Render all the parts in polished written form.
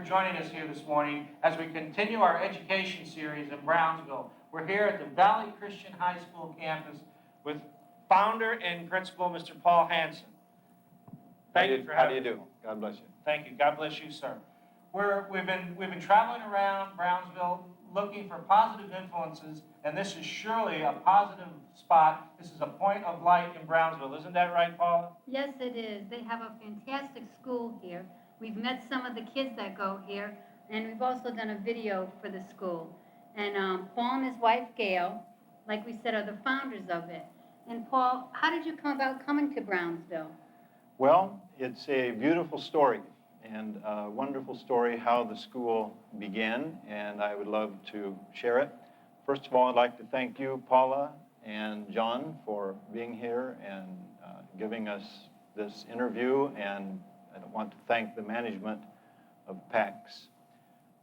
joining us here this morning as we continue our education series in Brownsville. We're here at the Valley Christian High School campus with founder and principal, Mr. Paul Hansen. Thank you for having me. How do you do? God bless you. Thank you. God bless you, sir. We've been traveling around Brownsville looking for positive influences, and this is surely a positive spot. This is a point of light in Brownsville. Isn't that right, Paula? Yes, it is. They have a fantastic school here. We've met some of the kids that go here, and we've also done a video for the school. And Paul and his wife, Gail, like we said, are the founders of it. And Paul, how did you come about coming to Brownsville? Well, it's a beautiful story and a wonderful story how the school began, and I would love to share it. First of all, I'd like to thank you, Paula and John, for being here and giving us this interview, and I want to thank the management of PAX.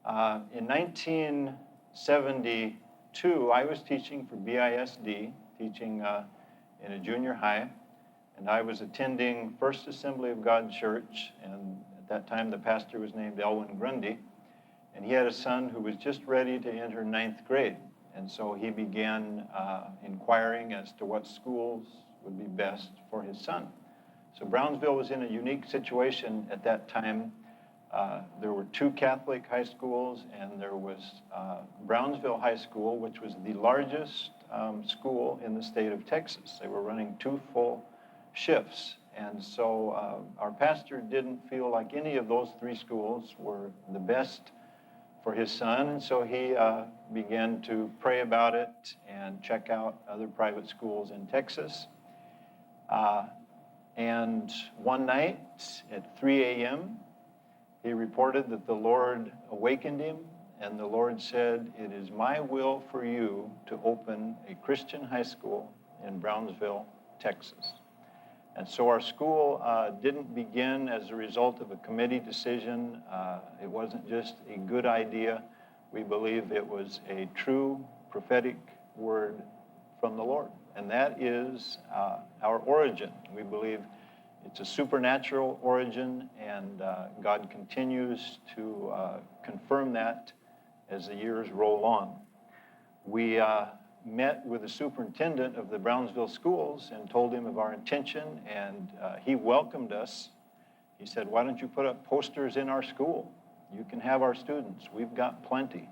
In 1972, I was teaching for BISD, teaching in a junior high, and I was attending First Assembly of God Church, and at that time the pastor was named Elwin Grundy, and he had a son who was just ready to enter 9th grade, and so he began inquiring as to what schools would be best for his son. So Brownsville was in a unique situation at that time. There were 2 Catholic high schools, and there was Brownsville High School, which was the largest school in the state of Texas. They were running 2 full shifts, and so our pastor didn't feel like any of those 3 schools were the best for his son, and so he began to pray about it and check out other private schools in Texas. And one night at 3 a.m., he reported that the Lord awakened him, and the Lord said, "It is my will for you to open a Christian high school in Brownsville, Texas." And so our school didn't begin as a result of a committee decision. It wasn't just a good idea. We believe it was a true prophetic word from the Lord. And that is our origin. We believe it's a supernatural origin, and God continues to confirm that as the years roll on. We met with the superintendent of the Brownsville schools and told him of our intention, and he welcomed us. He said, "Why don't you put up posters in our school? You can have our students. We've got plenty."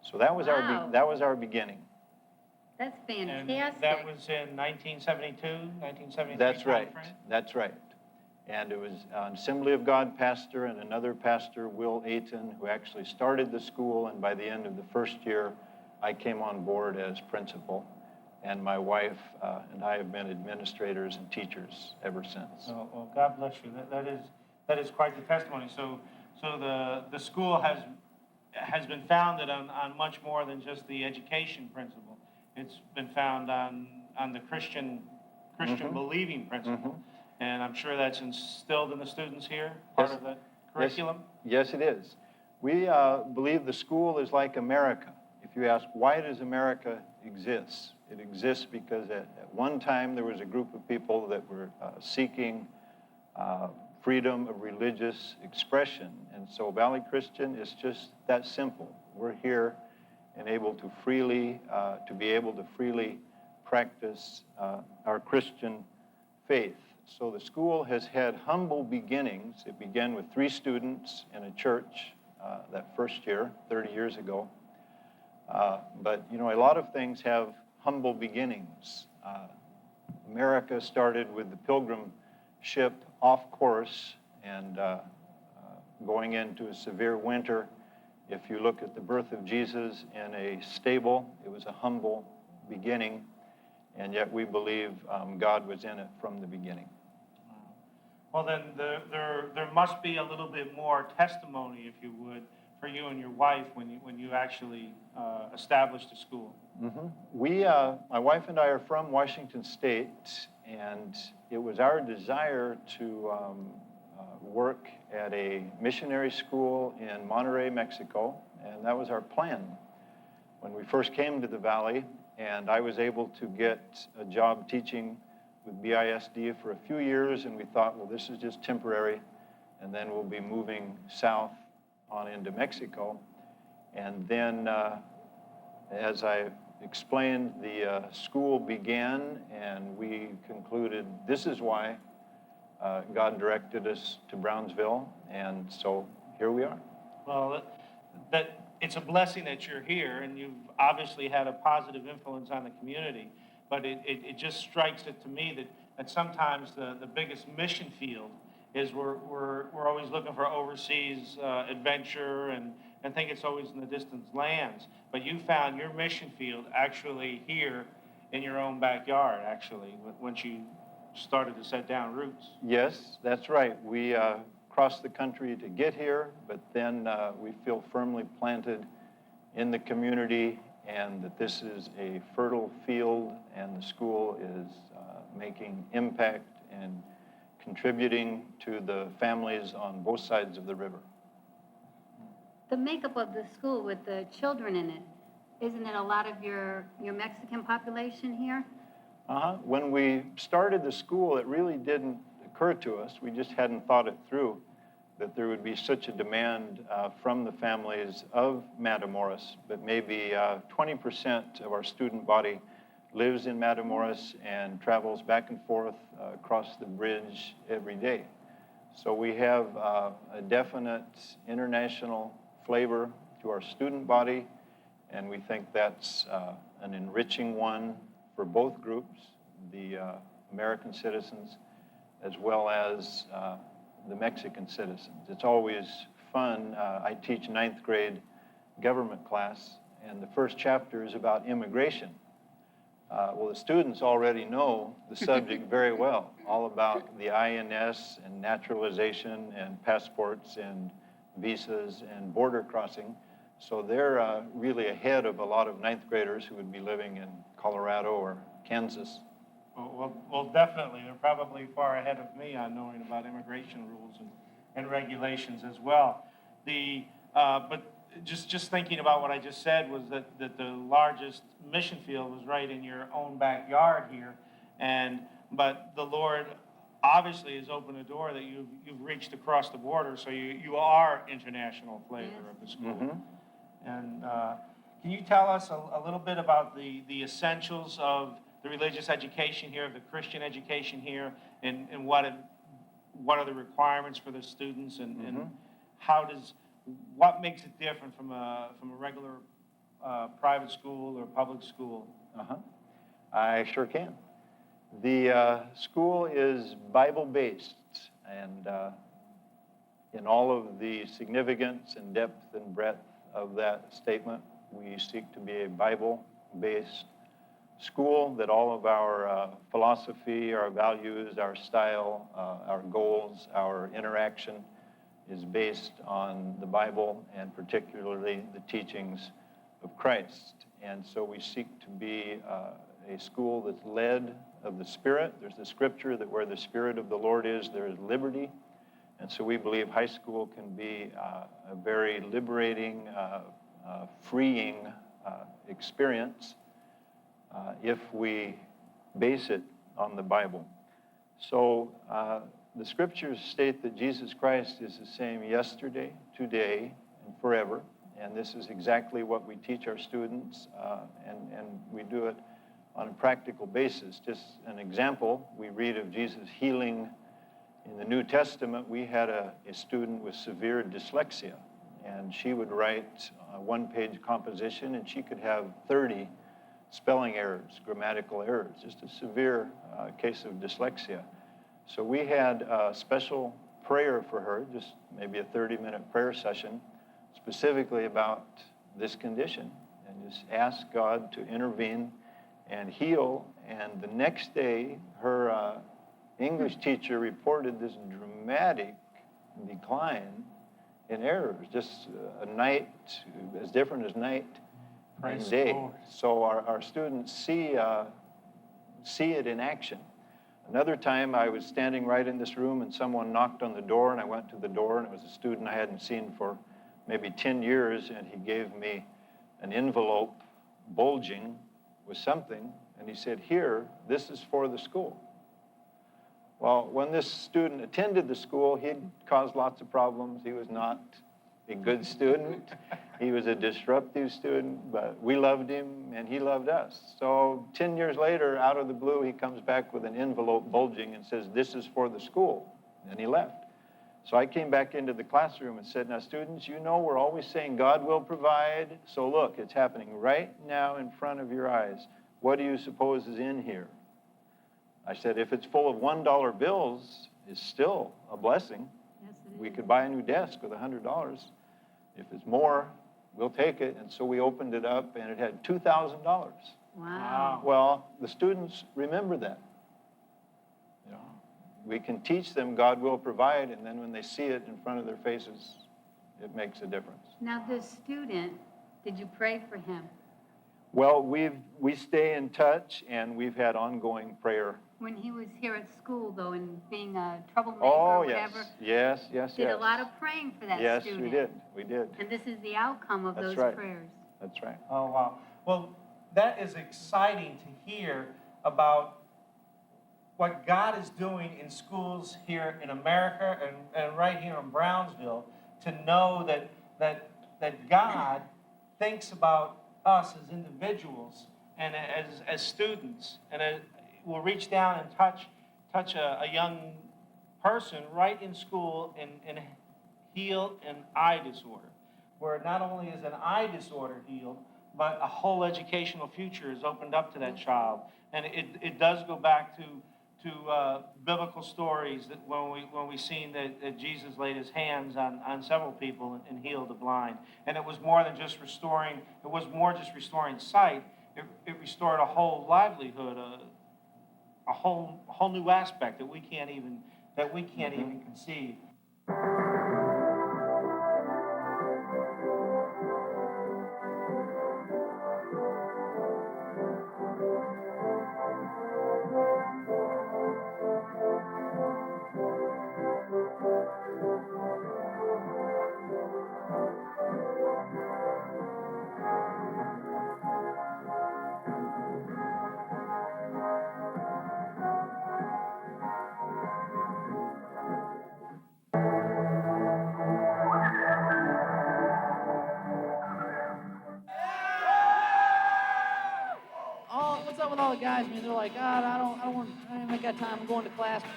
So that was our beginning. That's fantastic. And that was in 1972, 1973 That's right. timeframe? That's right. And it was an Assembly of God pastor and another pastor, Will Ayton, who actually started the school, and by the end of the first year, I came on board as principal, and my wife and I have been administrators and teachers ever since. Well, God bless you. That is quite the testimony. So the school has been founded on much more than just the education principle. It's been found on the Christian believing principle, and I'm sure that's instilled in the students here, part of the curriculum. Yes, it is. We believe the school is like America. If you ask, why does America exist? It exists because at one time there was a group of people that were seeking freedom of religious expression. And so Valley Christian is just that simple. We're here and able to be able to freely practice our Christian faith. So the school has had humble beginnings. It began with 3 students in a church that first year, 30 years ago. But, you know, a lot of things have humble beginnings. America started with the pilgrim ship off course and going into a severe winter. If you look at the birth of Jesus in a stable, it was a humble beginning, and yet we believe God was in it from the beginning. Well, then there must be a little bit more testimony, if you would, for you and your wife when you actually established a school. My wife and I are from Washington State, and it was our desire to work at a missionary school in Monterrey, Mexico, and that was our plan when we first came to the Valley. And I was able to get a job teaching with BISD for a few years, and we thought, well, this is just temporary, and then we'll be moving south on into Mexico. And then, as I explained, the school began, and we concluded this is why God directed us to Brownsville, and so here we are. Well, that it's a blessing that you're here, and you've obviously had a positive influence on the community. But it just strikes it to me that sometimes the biggest mission field is we're always looking for overseas adventure and think it's always in the distant lands. But you found your mission field actually here in your own backyard, actually, once you started to set down roots. Yes, that's right. We crossed the country to get here, but then we feel firmly planted in the community, and that this is a fertile field, and the school is making impact and contributing to the families on both sides of the river. The makeup of the school with the children in it, isn't it a lot of your Mexican population here? When we started the school, it really didn't occur to us. We just hadn't thought it through, that there would be such a demand from the families of Matamoros. But maybe 20% of our student body lives in Matamoros and travels back and forth across the bridge every day. So we have a definite international flavor to our student body, and we think that's an enriching one for both groups, the American citizens as well as the Mexican citizens. It's always fun. I teach 9th grade government class, and the first chapter is about immigration. Well, the students already know the subject very well, all about the INS and naturalization and passports and visas and border crossing. So they're really ahead of a lot of 9th graders who would be living in Colorado or Kansas. Well, definitely. They're probably far ahead of me on knowing about immigration rules and regulations as well. But just thinking about what I just said was that the largest mission field was right in your own backyard here, but the Lord obviously has opened a door that you've reached across the border, so you are international flavor of the school. Mm-hmm. And can you tell us a little bit about the essentials of the religious education here, the Christian education here, and what are the requirements for the students, and what makes it different from a regular private school or public school? I sure can. The school is Bible-based, and in all of the significance and depth and breadth of that statement, we seek to be a Bible-based school, that all of our philosophy, our values, our style, our goals, our interaction is based on the Bible, and particularly the teachings of Christ. And so we seek to be a school that's led of the Spirit. There's the scripture that where the Spirit of the Lord is, there is liberty. And so we believe high school can be a very liberating, freeing experience if we base it on the Bible. So the scriptures state that Jesus Christ is the same yesterday, today, and forever. And this is exactly what we teach our students, and we do it on a practical basis. Just an example, we read of Jesus healing in the New Testament. We had a student with severe dyslexia, and she would write a one-page composition, and she could have 30 spelling errors, grammatical errors, just a severe case of dyslexia. So we had a special prayer for her, just maybe a 30-minute prayer session, specifically about this condition, and just ask God to intervene and heal. And the next day, her English teacher reported this dramatic decline in errors, just a night, as different as night and day. So our students see it in action. Another time I was standing right in this room and someone knocked on the door, and I went to the door, and it was a student I hadn't seen for maybe 10 years, and he gave me an envelope bulging with something, and he said, "Here, this is for the school." Well, when this student attended the school, he'd caused lots of problems. He was not a good student. He was a disruptive student, but we loved him and he loved us. So 10 years later, out of the blue, he comes back with an envelope bulging and says, "This is for the school." And he left. So I came back into the classroom and said, "Now students, you know we're always saying God will provide. So look, it's happening right now in front of your eyes. What do you suppose is in here?" I said, "If it's full of $1 bills, it's still a blessing. Yes, it We is. could buy a new desk with $100. If it's more, we'll take it." And so we opened it up and it had $2,000. Wow. Well, the students remember that. You know, we can teach them God will provide, and then when they see it in front of their faces, it makes a difference. Now, this student, did you pray for him? Well, we stay in touch, and we've had ongoing prayer. When he was here at school, though, and being a troublemaker Oh, or yes, whatever, yes. did a lot of praying for that Yes, student. we did. And this is the outcome of That's those right. prayers. That's right. Oh, wow. Well, that is exciting to hear about what God is doing in schools here in America and right here in Brownsville, to know that God thinks about us as individuals and as students, and will reach down and touch a young person right in school and heal an eye disorder, where not only is an eye disorder healed, but a whole educational future is opened up to that child. And it does go back to biblical stories that when we seen that Jesus laid his hands on several people and healed the blind. And it was more than just restoring, it was more just restoring sight. It restored a whole livelihood, a whole new aspect that we can't even conceive. Oh, what's up with all the guys, man? They're like, God, I ain't got time. I'm going to class. Hey,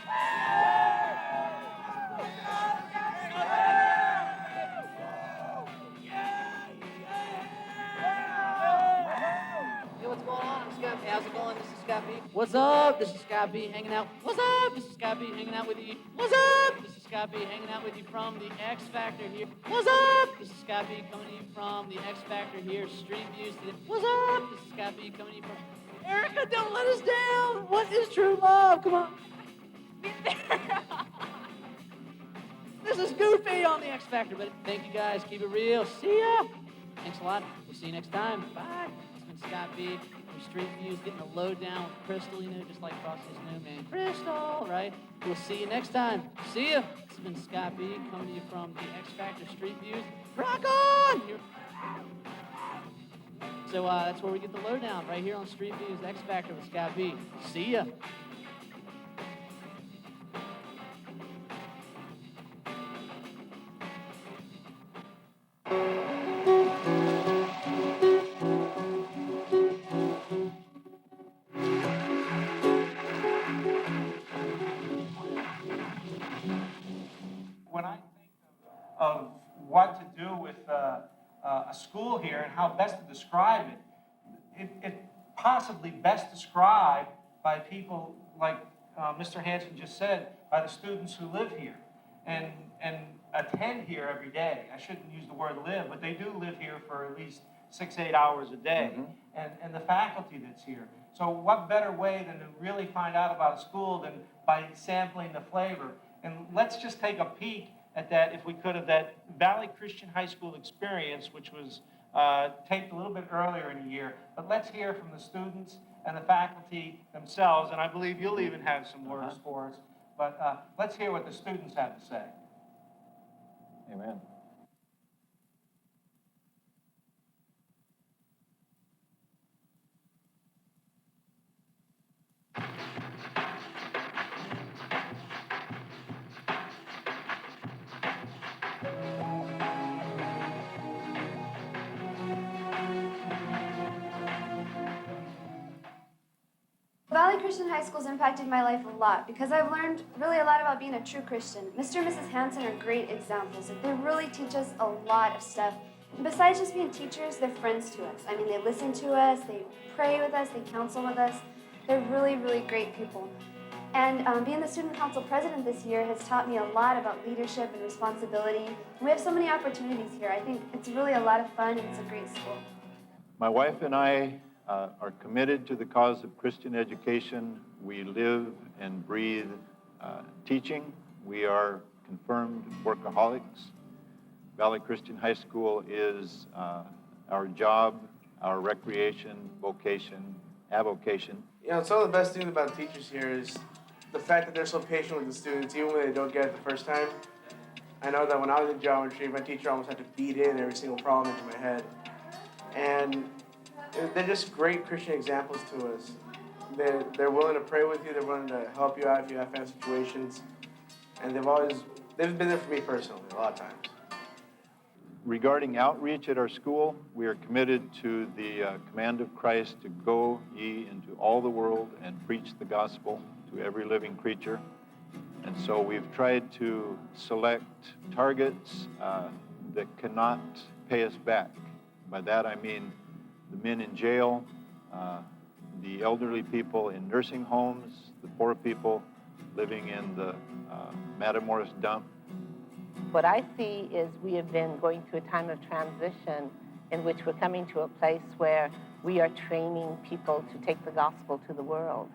what's going on? I'm Scott B. How's it going? This is Scott B. What's up? This is Scott B. hanging out. What's up? This is Scott B. hanging out with you. What's up? This is Scott B. hanging out with you from the X Factor here. What's up? This is Scott B. coming to you from the X Factor here. Street Views. What's up? This is Scott B. coming to you from... Erica, don't let us down. What is true love? Come on. This is Goofy on the X Factor, but thank you guys. Keep it real. See ya. Thanks a lot. We'll see you next time. Bye. It's been Scott B. from Street Views, getting the lowdown with Crystal, you know, just like Frosty's new man, Crystal, right? We'll see you next time. See ya. It's been Scott B. coming to you from the X Factor Street Views. Rock on! So that's where we get the lowdown, right here on Street Views X Factor with Scott B. See ya. When I think of what to do with a school here and how best to describe it possibly best described by people like Mr. Hanson just said, by the students who live here and attend here every day. I shouldn't use the word live, but they do live here for at least 6-8 hours a day, and the faculty that's here. So what better way than to really find out about a school than by sampling the flavor? And let's just take a peek at that, if we could, of that Valley Christian High School experience, which was taped a little bit earlier in the year. But let's hear from the students and the faculty themselves, and I believe you'll even have some words for us. But let's hear what the students have to say. Amen. Christian High School's impacted my life a lot because I've learned really a lot about being a true Christian. Mr. and Mrs. Hansen are great examples. Like, they really teach us a lot of stuff. And besides just being teachers, they're friends to us. I mean, they listen to us, they pray with us, they counsel with us. They're really, really great people. And being the student council president this year has taught me a lot about leadership and responsibility. We have so many opportunities here. I think it's really a lot of fun and it's a great school. My wife and I are committed to the cause of Christian education. We live and breathe teaching. We are confirmed workaholics. Valley Christian High School is our job, our recreation, vocation, avocation. You know, some of the best things about teachers here is the fact that they're so patient with the students, even when they don't get it the first time. I know that when I was in geometry, my teacher almost had to beat in every single problem into my head. And they're just great Christian examples to us. They're willing to pray with you, they're willing to help you out if you have family situations. And they've been there for me personally a lot of times. Regarding outreach at our school, we are committed to the command of Christ to go ye into all the world and preach the gospel to every living creature. And so we've tried to select targets that cannot pay us back. By that I mean the men in jail, the elderly people in nursing homes, the poor people living in the Matamoros dump. What I see is we have been going through a time of transition in which we're coming to a place where we are training people to take the gospel to the world.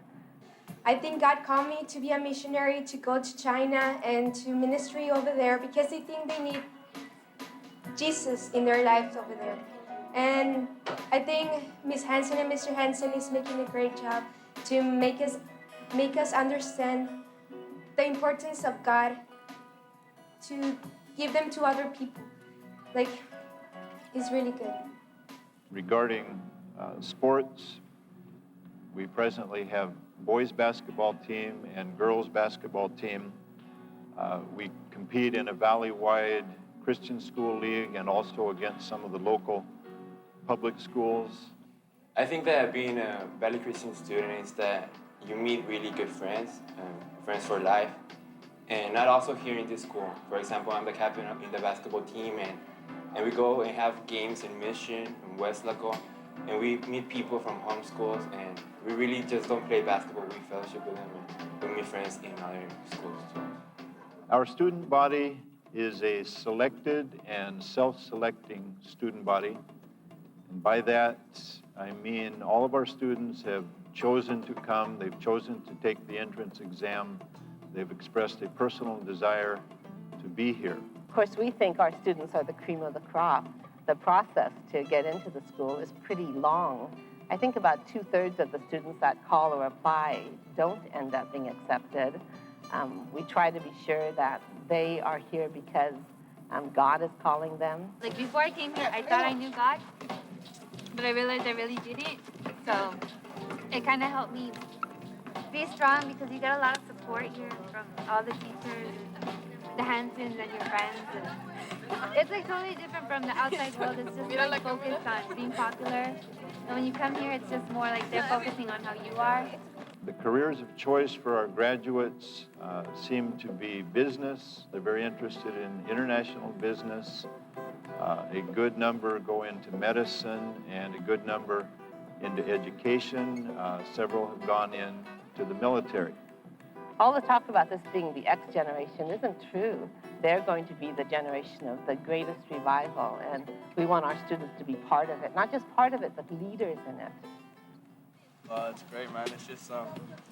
I think God called me to be a missionary, to go to China and to ministry over there because I think they need Jesus in their lives over there. And I think Ms. Hansen and Mr. Hansen is making a great job to make us understand the importance of God, to give them to other people. Like, it's really good. Regarding sports, we presently have boys basketball team and girls basketball team. We compete in a valley-wide Christian school league and also against some of the local public schools. I think that being a Valley Christian student is that you meet really good friends, friends for life, and not also here in this school. For example, I'm the captain in the basketball team, and we go and have games in Mission, in West Laco, and we meet people from home schools, and we really just don't play basketball, we fellowship with them, and we meet friends in other schools too. Our student body is a selected and self-selecting student body. And by that, I mean all of our students have chosen to come, they've chosen to take the entrance exam, they've expressed a personal desire to be here. Of course, we think our students are the cream of the crop. The process to get into the school is pretty long. I think about 2/3 of the students that call or apply don't end up being accepted. We try to be sure that they are here because God is calling them. Like, before I came here, I thought I knew God, but I realized I really didn't. So it kind of helped me be strong because you get a lot of support here from all the teachers, the Hansons and your friends. And it's like totally different from the outside world. It's just like focused on being popular. And when you come here, it's just more like they're focusing on how you are. The careers of choice for our graduates seem to be business. They're very interested in international business. A good number go into medicine and a good number into education. Several have gone into the military. All the talk about this being the X generation isn't true. They're going to be the generation of the greatest revival, and we want our students to be part of it. Not just part of it, but leaders in it. It's great, man. It's just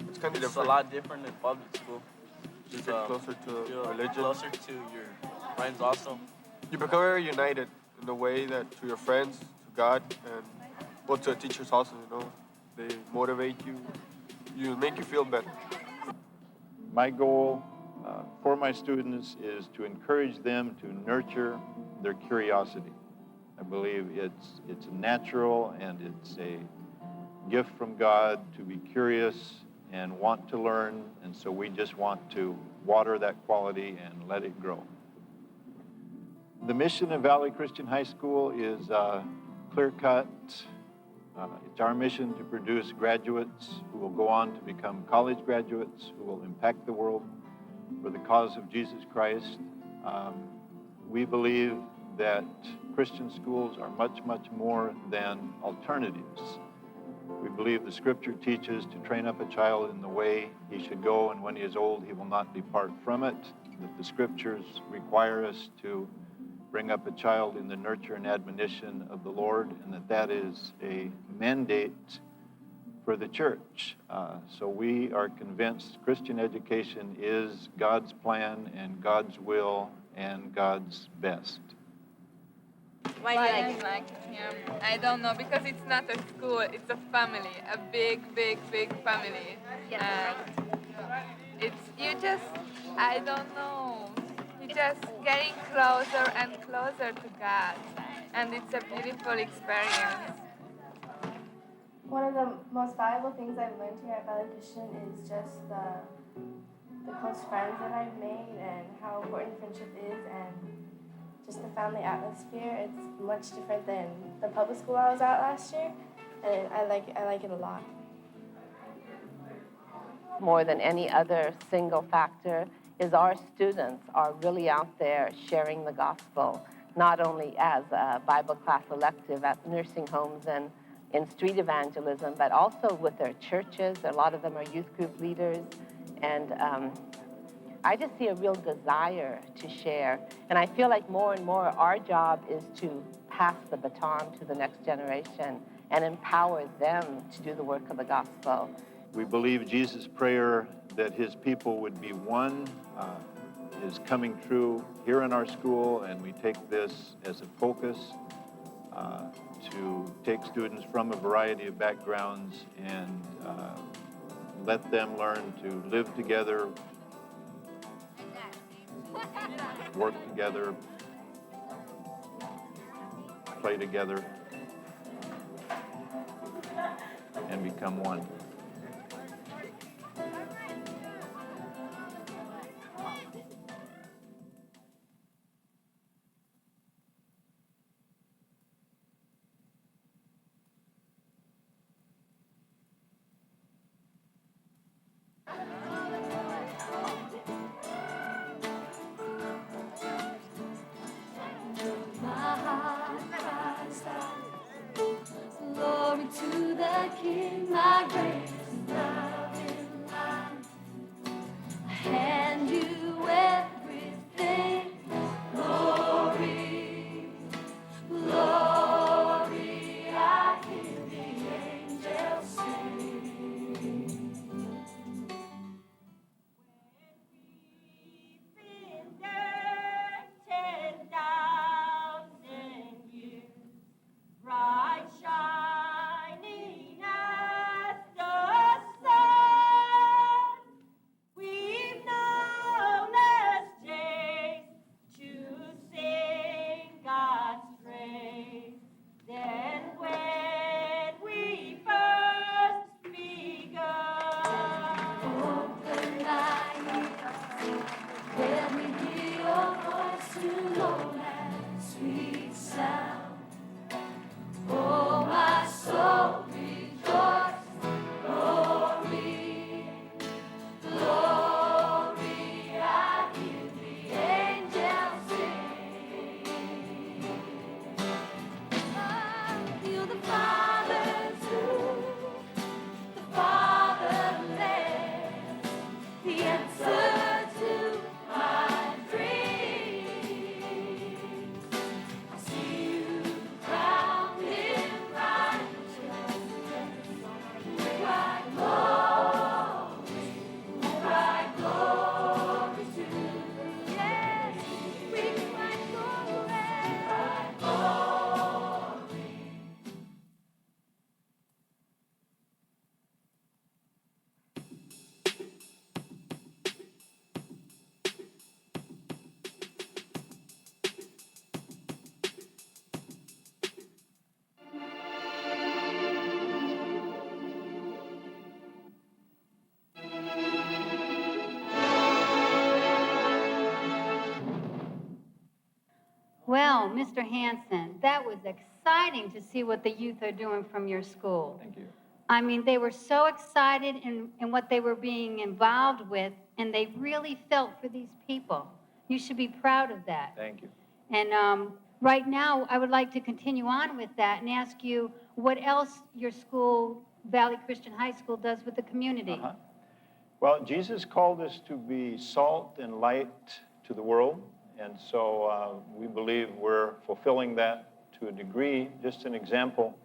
It's kind of it's a lot different than public school. Just closer to religion. Closer to your friends also. You become very united in the way that to your friends, to God, and well, to the teachers also, you know. They motivate you make you feel better. My goal for my students is to encourage them to nurture their curiosity. I believe it's natural and it's a gift from God to be curious and want to learn, and so we just want to water that quality and let it grow. The mission of Valley Christian High School is clear-cut, It's our mission to produce graduates who will go on to become college graduates, who will impact the world for the cause of Jesus Christ. We believe that Christian schools are much, much more than alternatives. We believe the Scripture teaches to train up a child in the way he should go, and when he is old, he will not depart from it. That the Scriptures require us to bring up a child in the nurture and admonition of the Lord, and that is a mandate for the church. So we are convinced Christian education is God's plan and God's will and God's best. Why do you like him? I don't know, because it's not a school, it's a family, a big, big, big family. And I don't know, you're just getting closer and closer to God. And it's a beautiful experience. One of the most valuable things I've learned here at Valley Christian is just the close friends that I've made and how important friendship is, and just the family atmosphere. It's much different than the public school I was at last year, and I like it a lot. More than any other single factor is our students are really out there sharing the gospel, not only as a Bible class elective at nursing homes and in street evangelism, but also with their churches. A lot of them are youth group leaders, and I just see a real desire to share. And I feel like more and more our job is to pass the baton to the next generation and empower them to do the work of the gospel. We believe Jesus' prayer that his people would be one is coming true here in our school, and we take this as a focus to take students from a variety of backgrounds and let them learn to live together, work together, play together, and become one. Glory to the King, my greatest love in life. I hand you everything. Glory, glory, I hear the angels sing. When we've been there 10,000 years, bright shining as the sun, we've known as days to sing God's praise. Then when we first begun, open my ears, let me hear your voice to know that sweet sound. Oh, my soul rejoice, glory, glory, I hear the angels sing. I feel the Father's rule, the fatherland, the answer to my dreams. I see you crowned in righteousness. We cry glory to you. Yes, we cry glory. Well, Mr. Hanson, that was exciting to see what the youth are doing from your school. Thank you. I mean, they were so excited in what they were being involved with, and they really felt for these people. You should be proud of that. Thank you. And right now, I would like to continue on with that and ask you what else your school, Valley Christian High School, does with the community. Well, Jesus called us to be salt and light to the world, and so we believe we're fulfilling that to a degree. Just an example,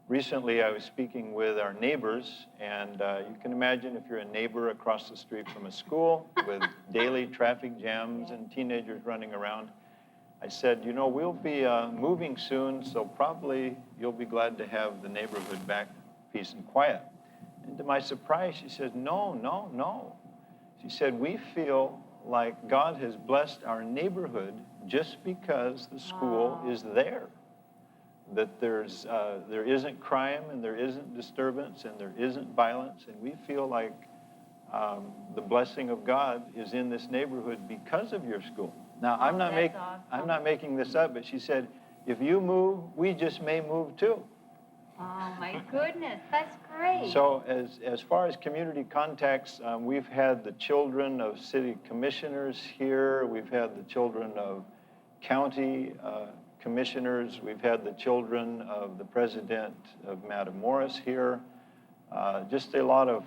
recently I was speaking with our neighbors, and you can imagine if you're a neighbor across the street from a school with daily traffic jams and teenagers running around. I said, you know, we'll be moving soon, so probably you'll be glad to have the neighborhood back peace and quiet. And to my surprise, she said, no, no, no. She said, we feel like God has blessed our neighborhood just because the school is there. That there isn't crime and there isn't disturbance and there isn't violence, and we feel like the blessing of God is in this neighborhood because of your school. Now, I'm not making this up, but she said, if you move, we just may move too. Oh, my goodness, that's great. So as far as community contacts, we've had the children of city commissioners here. We've had the children of county commissioners. We've had the children of the president of Matamoros here. Just a lot of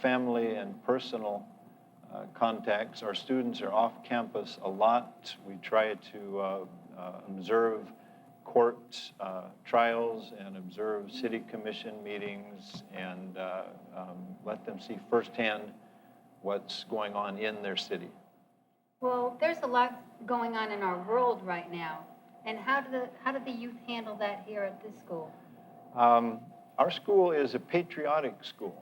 family and personal contacts. Our students are off campus a lot. We try to observe court trials and observe city commission meetings and let them see firsthand what's going on in their city. Well, there's a lot going on in our world right now. And how do the youth handle that here at this school? Our school is a patriotic school.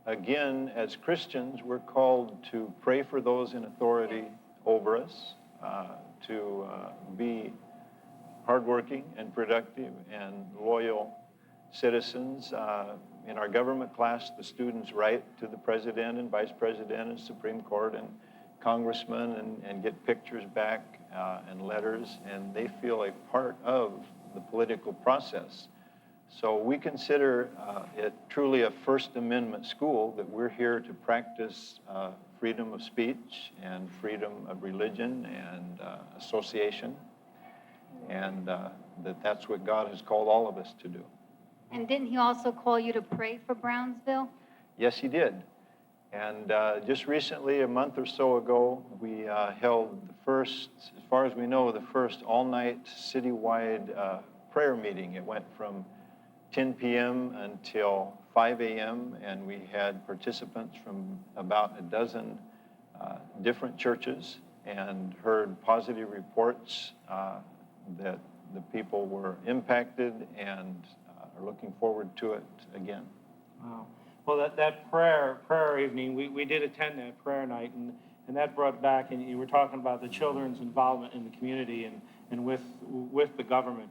Again, as Christians, we're called to pray for those in authority over us, to be hardworking and productive and loyal citizens. In our government class, the students write to the president and vice president and Supreme Court and congressmen and get pictures back and letters, and they feel a part of the political process. So we consider it truly a First Amendment school, that we're here to practice freedom of speech and freedom of religion and association, and that's what God has called all of us to do. And didn't he also call you to pray for Brownsville? Yes, he did. And just recently, a month or so ago, we held the first, as far as we know, the first all-night citywide prayer meeting. It went from 10 p.m. until 5 a.m., and we had participants from about a dozen different churches and heard positive reports that the people were impacted and are looking forward to it again. Wow. Well, that prayer evening, we did attend that prayer night, and that brought back, and you were talking about the children's involvement in the community and with the government.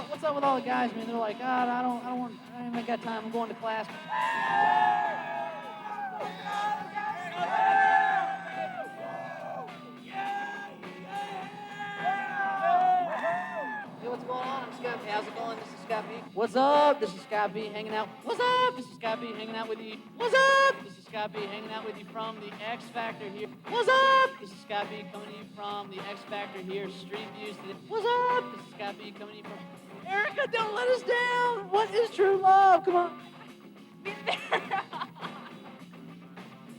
What's up with all the guys, man? They're like, God, I ain't got time. I'm going to class. Hey, what's going on? I'm Scott B. How's it going? This is Scott B. What's up? This is Scott B. hanging out. What's up? This is Scott B. hanging out with you. What's up? This is Scott B. hanging out with you from the X Factor here. What's up? This is Scott B. coming to you from the X Factor here. Street views today. What's up? This is Scott B. coming to you from... Erica, don't let us down. What is true love? Come on.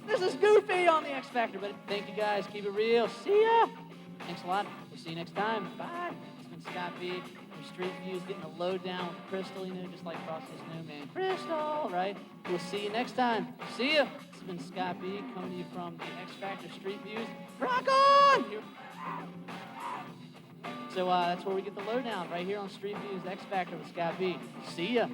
This is Goofy on the X Factor, but thank you guys. Keep it real. See ya. Thanks a lot. We'll see you next time. Bye. It's been Scott B. street views, getting a lowdown with Crystal, you know, just like Frosty the Snowman. Crystal, right? We'll see you next time. See ya. This has been Scott B coming to you from the X Factor Street Views. Rock on! So that's where we get the lowdown, right here on Street Views X Factor with Scott B. See ya.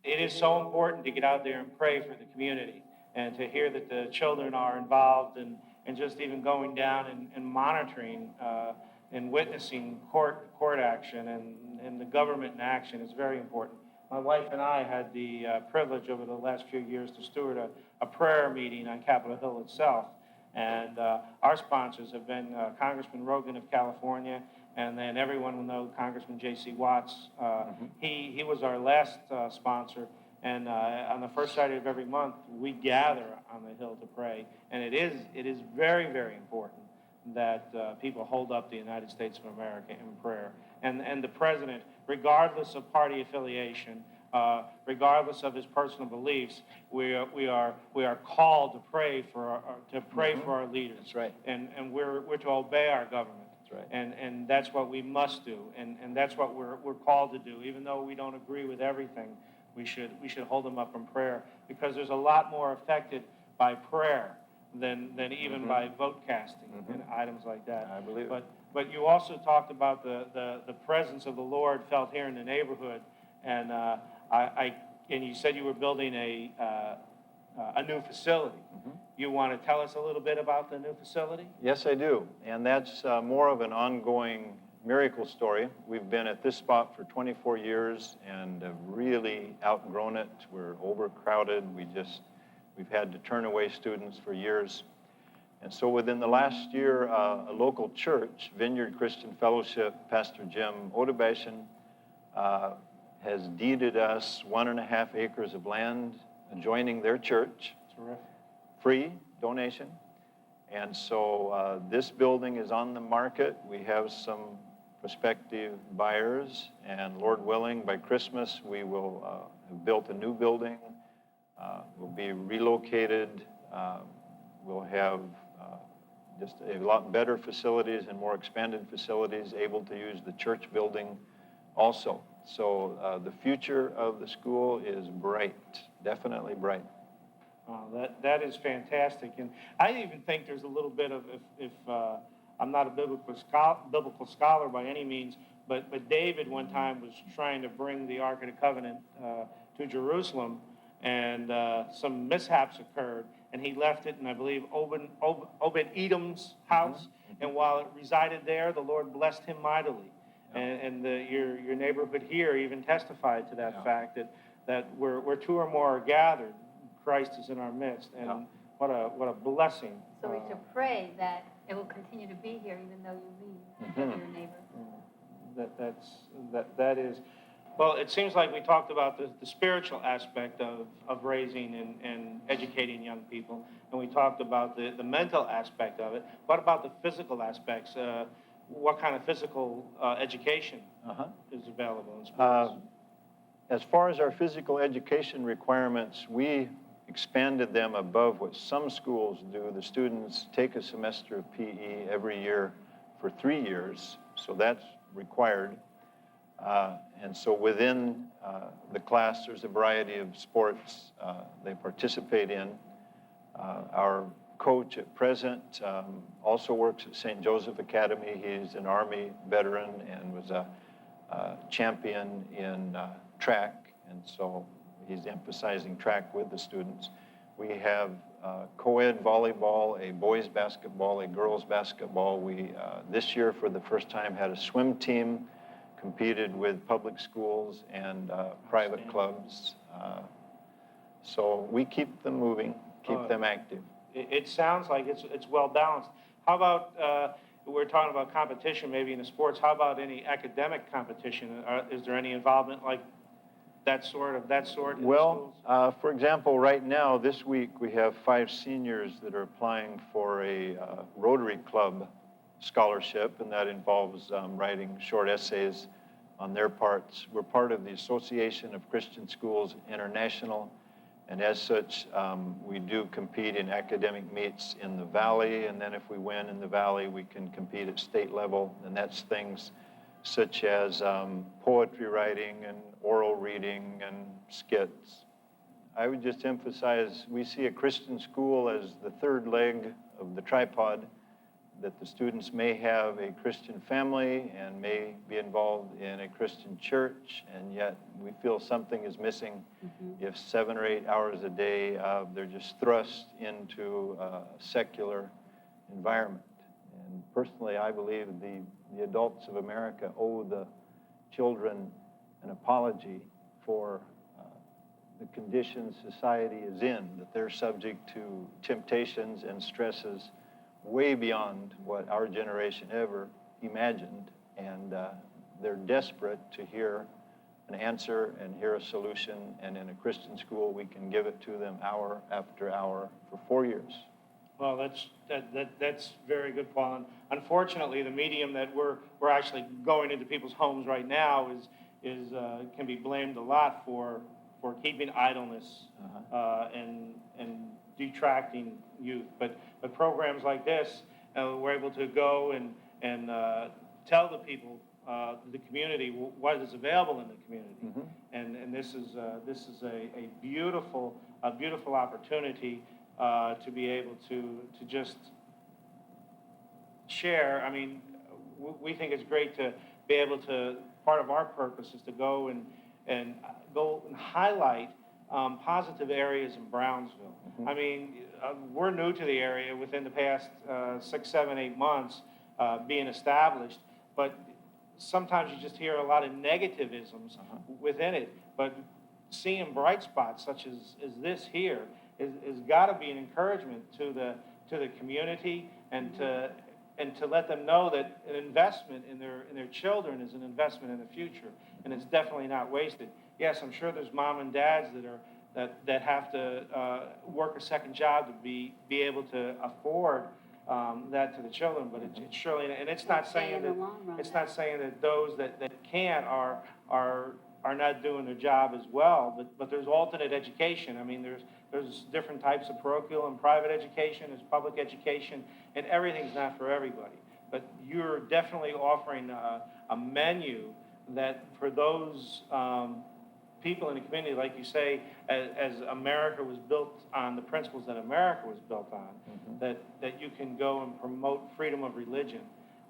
It is so important to get out there and pray for the community and to hear that the children are involved and just even going down and monitoring and witnessing court action and the government in action is very important. My wife and I had the privilege over the last few years to steward a prayer meeting on Capitol Hill itself. And our sponsors have been Congressman Rogan of California, and then everyone will know Congressman J.C. Watts. He was our last sponsor, and on the first Saturday of every month, we gather on the Hill to pray. And it is very, very important that people hold up the United States of America in prayer. And the president, regardless of party affiliation, regardless of his personal beliefs, we are called to pray for our leaders. That's right. And we're to obey our government. That's right. And that's what we must do. And that's what we're called to do. Even though we don't agree with everything, we should hold them up in prayer, because there's a lot more affected by prayer than even by vote casting and items like that. I believe it. But you also talked about the presence of the Lord felt here in the neighborhood, and and you said you were building a new facility. You want to tell us a little bit about the new facility? Yes, I do. And that's more of an ongoing miracle story. We've been at this spot for 24 years and have really outgrown it. We're overcrowded. We've had to turn away students for years. And so within the last year, a local church, Vineyard Christian Fellowship, Pastor Jim Odebashan, has deeded us 1.5 acres of land adjoining their church. Terrific. Free donation. And so this building is on the market. We have some prospective buyers, and Lord willing, by Christmas, we will have built a new building. We'll be relocated. We'll have just a lot better facilities and more expanded facilities, able to use the church building also. So the future of the school is bright, definitely bright. That is fantastic. And I even think there's a little bit of, if I'm not a biblical scholar by any means, but David one time was trying to bring the Ark of the Covenant to Jerusalem, and some mishaps occurred, and he left it in, I believe, Obed-Edom's house, and while it resided there, the Lord blessed him mightily. And your neighborhood here even testified to that fact, that where two or more are gathered, Christ is in our midst, and what a blessing. So we should pray that it will continue to be here even though you leave, because of your neighbor. That is, well, it seems like we talked about the spiritual aspect of raising and educating young people, and we talked about the mental aspect of it. What about the physical aspects? What kind of physical education is available in schools? As far as our physical education requirements, we expanded them above what some schools do. The students take a semester of PE every year for 3 years, so that's required. And so within the class, there's a variety of sports they participate in. Our coach at present also works at St. Joseph Academy. He's an Army veteran and was a champion in track, and so he's emphasizing track with the students. We have co-ed volleyball, a boys basketball, a girls basketball. We, this year, for the first time, had a swim team, competed with public schools and private clubs. So we keep them moving, keep them active. It sounds like it's well balanced. How about, we're talking about competition maybe in the sports, how about any academic competition? Is there any involvement like that sort in the schools? For example, right now, this week, we have 5 seniors that are applying for a Rotary Club scholarship, and that involves writing short essays on their parts. We're part of the Association of Christian Schools International, and as such, we do compete in academic meets in the Valley, and then if we win in the Valley, we can compete at state level, and that's things such as poetry writing and oral reading and skits. I would just emphasize, we see a Christian school as the third leg of the tripod, that the students may have a Christian family and may be involved in a Christian church, and yet we feel something is missing if 7 or 8 hours a day they're just thrust into a secular environment. And personally, I believe the adults of America owe the children an apology for the conditions society is in, that they're subject to temptations and stresses way beyond what our generation ever imagined, and they're desperate to hear an answer and hear a solution, and in a Christian school we can give it to them hour after hour for 4 years. Well, that's very good, Paul. And unfortunately, the medium that we're actually going into people's homes right now is can be blamed a lot for keeping idleness and detracting youth. But programs like this, we're able to go and tell the people, the community, what is available in the community. And this is a beautiful opportunity to be able to just share. I mean, we think it's great to be able to, part of our purpose is to go and highlight positive areas in Brownsville. I mean, we're new to the area within the past 6, 7, 8 months being established, but sometimes you just hear a lot of negativisms within it. But seeing bright spots such as this here is got to be an encouragement to the community, and to let them know that an investment in their children is an investment in the future, and it's definitely not wasted. Yes, I'm sure there's mom and dads that have to work a second job to be able to afford that to the children, but it's surely, and it's not saying that those that can't are not doing their job as well, but there's alternate education. I mean, there's different types of parochial and private education, there's public education, and everything's not for everybody. But you're definitely offering a menu that for those people in the community, like you say, as America was built on the principles that America was built on, that you can go and promote freedom of religion,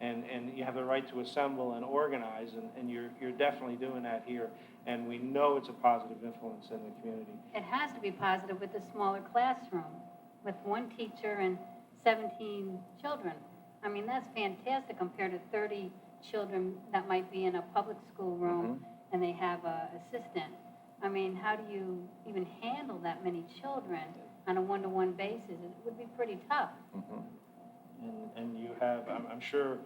and you have the right to assemble and organize, and you're definitely doing that here, and we know it's a positive influence in the community. It has to be positive with the smaller classroom, with one teacher and 17 children. I mean, that's fantastic compared to 30 children that might be in a public school room and they have an assistant. I mean, how do you even handle that many children on a one-to-one basis? It would be pretty tough. And you have, I'm sure,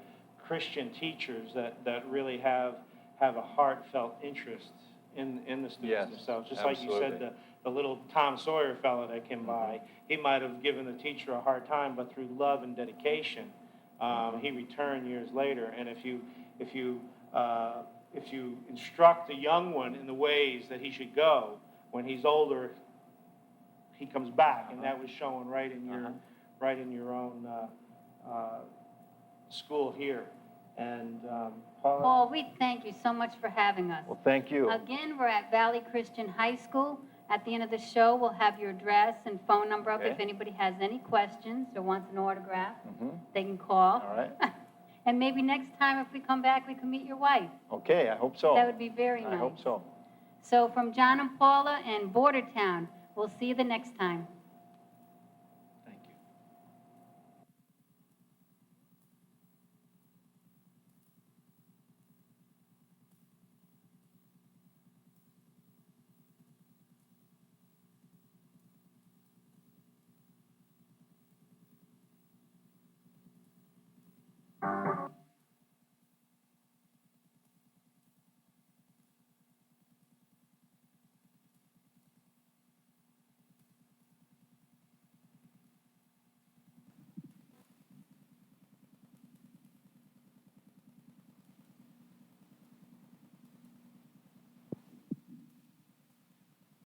Christian teachers that really have a heartfelt interest in the students themselves. Just absolutely. Like you said, the little Tom Sawyer fellow that came by, he might have given the teacher a hard time, but through love and dedication, he returned years later. And if you instruct the young one in the ways that he should go, when he's older, he comes back, and that was shown right in your own school here. And Paula? Paul, we thank you so much for having us. Well, thank you. Again, we're at Valley Christian High School. At the end of the show, we'll have your address and phone number up. If anybody has any questions or wants an autograph, they can call. All right. And maybe next time if we come back, we can meet your wife. Okay, I hope so. That would be very nice. I hope so. So from John and Paula and Bordertown, we'll see you the next time.